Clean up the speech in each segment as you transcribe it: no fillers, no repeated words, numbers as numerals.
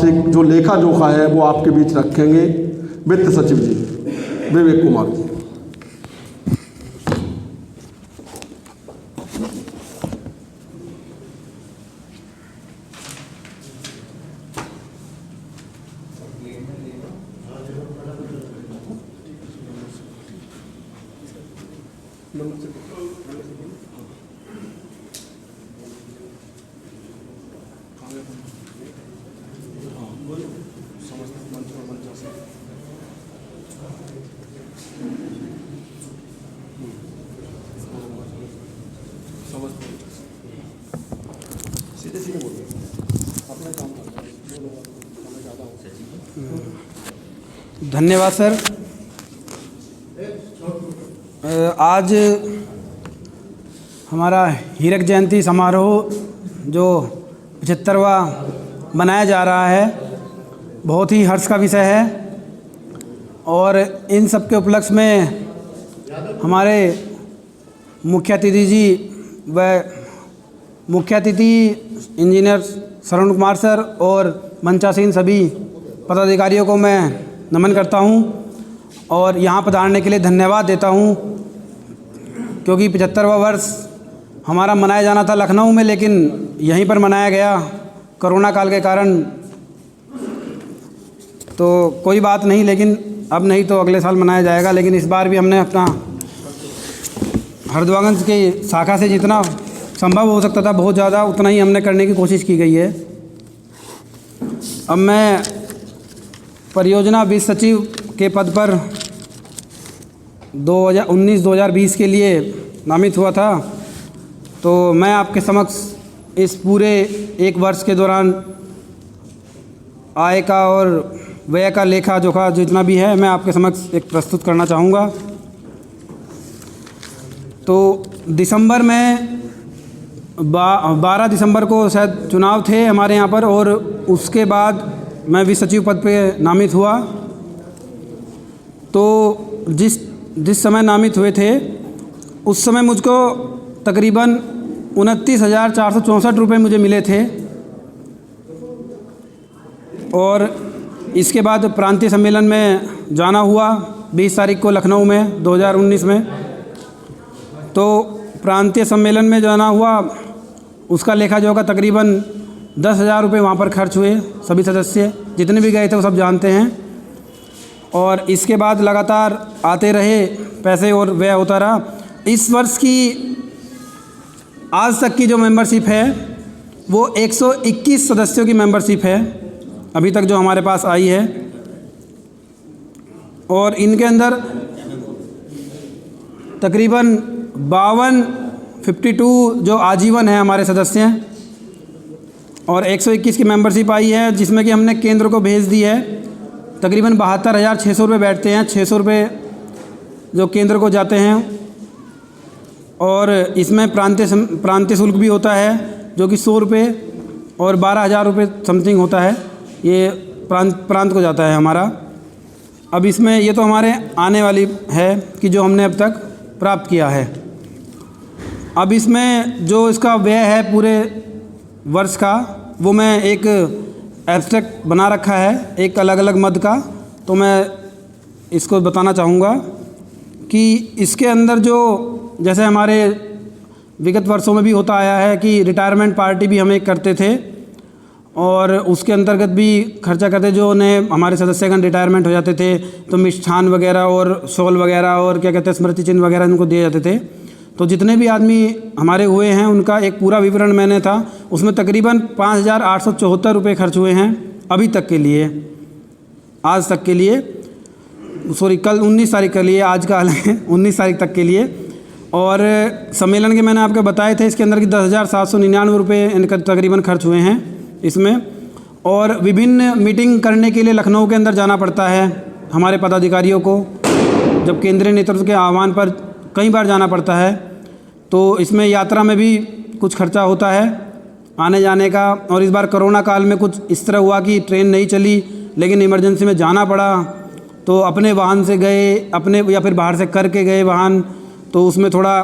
वार्षिक जो लेखा जोखा है वो आपके बीच रखेंगे वित्त सचिव जी विवेक कुमार जी। धन्यवाद सर। आज हमारा हीरक जयंती समारोह जो 75वां मनाया जा रहा है, बहुत ही हर्ष का विषय है। और इन सब के उपलक्ष्य में हमारे मुख्य अतिथि जी व मुख्य अतिथि इंजीनियर श्रवण कुमार सर और मंचासीन सभी पदाधिकारियों को मैं नमन करता हूं और यहाँ पधारने के लिए धन्यवाद देता हूं, क्योंकि 75वां वर्ष हमारा मनाया जाना था लखनऊ में, लेकिन यहीं पर मनाया गया कोरोना काल के कारण। तो कोई बात नहीं, लेकिन अब नहीं तो अगले साल मनाया जाएगा। लेकिन इस बार भी हमने अपना हरिद्वारगंज की शाखा से जितना संभव हो सकता था, बहुत ज़्यादा उतना ही हमने करने की कोशिश की गई है। अब मैं परियोजना वित्त सचिव के पद पर 2019-2020 के लिए नामित हुआ था। तो मैं आपके समक्ष इस पूरे एक वर्ष के दौरान आय का और व्यय का लेखा जोखा जितना भी है, मैं आपके समक्ष एक प्रस्तुत करना चाहूँगा। तो दिसंबर में 12 दिसंबर को शायद चुनाव थे हमारे यहाँ पर, और उसके बाद मैं वित्त सचिव पद पे नामित हुआ। तो जिस समय नामित हुए थे उस समय मुझको तकरीबन 29,464 रुपये मुझे मिले थे। और इसके बाद प्रांतीय सम्मेलन में जाना हुआ 20 तारीख को लखनऊ में 2019 में। तो प्रांतीय सम्मेलन में जाना हुआ, उसका लेखा जोखा तकरीबन 10,000 रुपये वहाँ पर खर्च हुए। सभी सदस्य जितने भी गए थे वो सब जानते हैं। और इसके बाद लगातार आते रहे पैसे और व्यय होता रहा। इस वर्ष की आज तक की जो मेंबरशिप है वो 121 सदस्यों की मेंबरशिप है अभी तक जो हमारे पास आई है। और इनके अंदर तकरीबन 52 जो आजीवन है हमारे सदस्य हैं, और 121 की मेंबरशिप आई है, जिसमें कि हमने केंद्र को भेज दी है। तकरीबन 72,600 रुपये बैठते हैं, 600 रुपये जो केंद्र को जाते हैं। और इसमें प्रांतीय शुल्क भी होता है जो कि 100 रुपये और 12,000 रुपये समथिंग होता है, ये प्रांत को जाता है हमारा। अब इसमें ये तो हमारे आने वाली है कि जो हमने अब तक प्राप्त किया है। अब इसमें जो इसका व्यय है पूरे वर्ष का, वो मैं एक एब्स्ट्रैक्ट बना रखा है एक अलग अलग मद का। तो मैं इसको बताना चाहूँगा कि इसके अंदर जो जैसे हमारे विगत वर्षों में भी होता आया है कि रिटायरमेंट पार्टी भी हम एक करते थे, और उसके अंतर्गत भी खर्चा करते। जो ने हमारे सदस्यगण रिटायरमेंट हो जाते थे तो मिष्ठान वगैरह और शॉल वगैरह और क्या कहते हैं स्मृति चिन्ह वगैरह इनको दिए जाते थे। तो जितने भी आदमी हमारे हुए हैं उनका एक पूरा विवरण मैंने था, उसमें तकरीबन 5,874 रुपये खर्च हुए हैं अभी तक के लिए, आज तक के लिए, सॉरी कल 19 तारीख के लिए, आज का हाल है 19 तारीख तक के लिए। और सम्मेलन के मैंने आपको बताए थे इसके अंदर कि 10,799 रुपये इनका तकरीबन खर्च हुए हैं इसमें। और विभिन्न मीटिंग करने के लिए लखनऊ के अंदर जाना पड़ता है हमारे पदाधिकारियों को, जब केंद्रीय नेतृत्व के आह्वान पर कई बार जाना पड़ता है। तो इसमें यात्रा में भी कुछ खर्चा होता है आने जाने का। और इस बार कोरोना काल में कुछ इस तरह हुआ कि ट्रेन नहीं चली, लेकिन इमरजेंसी में जाना पड़ा, तो अपने वाहन से गए, अपने या फिर बाहर से करके गए वाहन, तो उसमें थोड़ा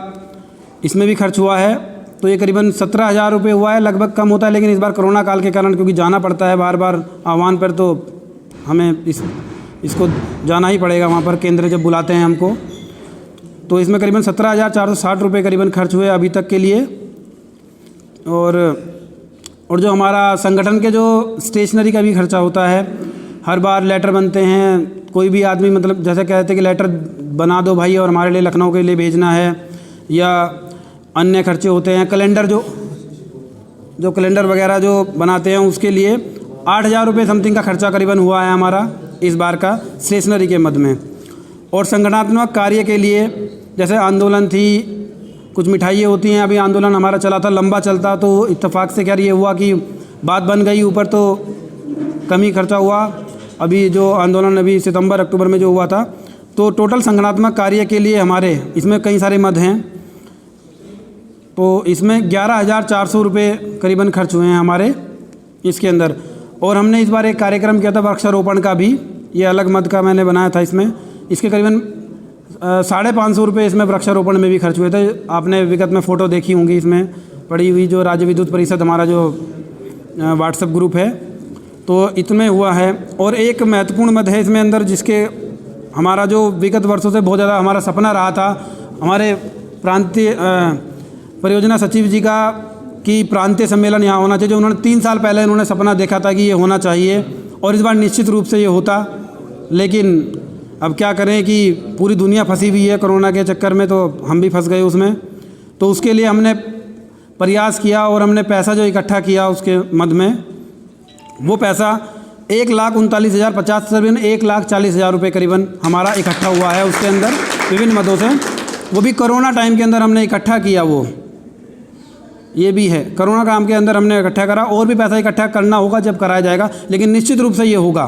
इसमें भी खर्च हुआ है। तो ये करीबन 17,000 रुपये हुआ है। लगभग कम होता है, लेकिन इस बार कोरोना काल के कारण क्योंकि जाना पड़ता है बार बार आह्वान पर, तो हमें इसको जाना ही पड़ेगा वहाँ पर, केंद्र जब बुलाते हैं हमको। तो इसमें करीबन 17,460 रुपये करीबन खर्च हुए अभी तक के लिए। और जो हमारा संगठन के जो स्टेशनरी का भी खर्चा होता है, हर बार लेटर बनते हैं, कोई भी आदमी मतलब जैसे कहते हैं कि लेटर बना दो भाई और हमारे लिए लखनऊ के लिए भेजना है, या अन्य खर्चे होते हैं, कैलेंडर जो कैलेंडर वगैरह जो बनाते हैं उसके लिए 8,000 रुपये समथिंग का खर्चा करीबन हुआ है हमारा इस बार का स्टेशनरी के मद में। और संगठनात्मक कार्य के लिए जैसे आंदोलन थी, कुछ मिठाइयाँ होती हैं, अभी आंदोलन हमारा चला था, लंबा चलता, तो इत्तेफाक से खैर ये हुआ कि बात बन गई, ऊपर तो कम ही खर्चा हुआ। अभी जो आंदोलन अभी सितंबर अक्टूबर में जो हुआ था, तो टोटल संगठनात्मक कार्य के लिए हमारे इसमें कई सारे मद हैं, तो इसमें 11,400 रुपये करीबन खर्च हुए हैं हमारे इसके अंदर। और हमने इस बार एक कार्यक्रम किया था वृक्षारोपण का भी, ये अलग मद का मैंने बनाया था इसमें, इसके करीबन 550 रुपये इसमें वृक्षारोपण में भी खर्च हुए थे। आपने विगत में फ़ोटो देखी होंगी इसमें पड़ी हुई, जो राज्य विद्युत परिषद हमारा जो व्हाट्सएप ग्रुप है, तो इतने हुआ है। और एक महत्वपूर्ण मद है इसमें अंदर, जिसके हमारा जो विगत वर्षों से बहुत ज़्यादा हमारा सपना रहा था, हमारे प्रांतीय परियोजना सचिव जी का कि प्रांतीय सम्मेलन यहाँ होना चाहिए, जो उन्होंने 3 साल पहले उन्होंने सपना देखा था कि ये होना चाहिए, और इस बार निश्चित रूप से ये होता। लेकिन अब क्या करें कि पूरी दुनिया फंसी हुई है कोरोना के चक्कर में, तो हम भी फंस गए उसमें। तो उसके लिए हमने प्रयास किया और हमने पैसा जो इकट्ठा किया उसके मद में, वो पैसा 1,39,050 करीबन 1,40,000 रुपये करीबन हमारा इकट्ठा हुआ है उसके अंदर विभिन्न मदों से। वो भी कोरोना टाइम के अंदर हमने इकट्ठा किया, वो ये भी है, कोरोना काम के अंदर हमने इकट्ठा करा। और भी पैसा इकट्ठा करना होगा जब कराया जाएगा, लेकिन निश्चित रूप से ये होगा,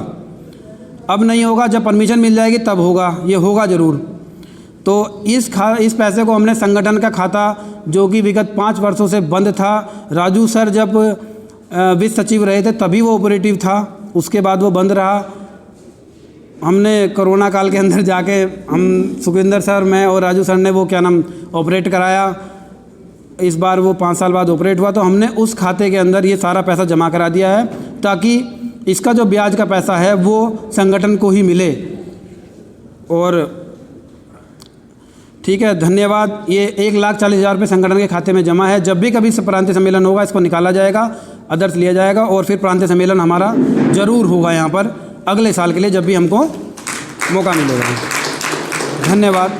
अब नहीं होगा, जब परमिशन मिल जाएगी तब होगा, ये होगा ज़रूर। तो इस पैसे को हमने संगठन का खाता, जो कि विगत 5 वर्षों से बंद था, राजू सर जब वित्त सचिव रहे थे तभी वो ऑपरेटिव था, उसके बाद वो बंद रहा। हमने कोरोना काल के अंदर जाके हम सुखविंदर सर, मैं और राजू सर ने वो क्या नाम ऑपरेट कराया। इस बार वो 5 साल बाद ऑपरेट हुआ, तो हमने उस खाते के अंदर ये सारा पैसा जमा करा दिया है, ताकि इसका जो ब्याज का पैसा है वो संगठन को ही मिले। और ठीक है, धन्यवाद। ये 1,40,000 रुपये संगठन के खाते में जमा है। जब भी कभी प्रांतीय सम्मेलन होगा इसको निकाला जाएगा, आदर्श लिया जाएगा, और फिर प्रांतीय सम्मेलन हमारा ज़रूर होगा यहाँ पर अगले साल के लिए, जब भी हमको मौका मिलेगा। धन्यवाद।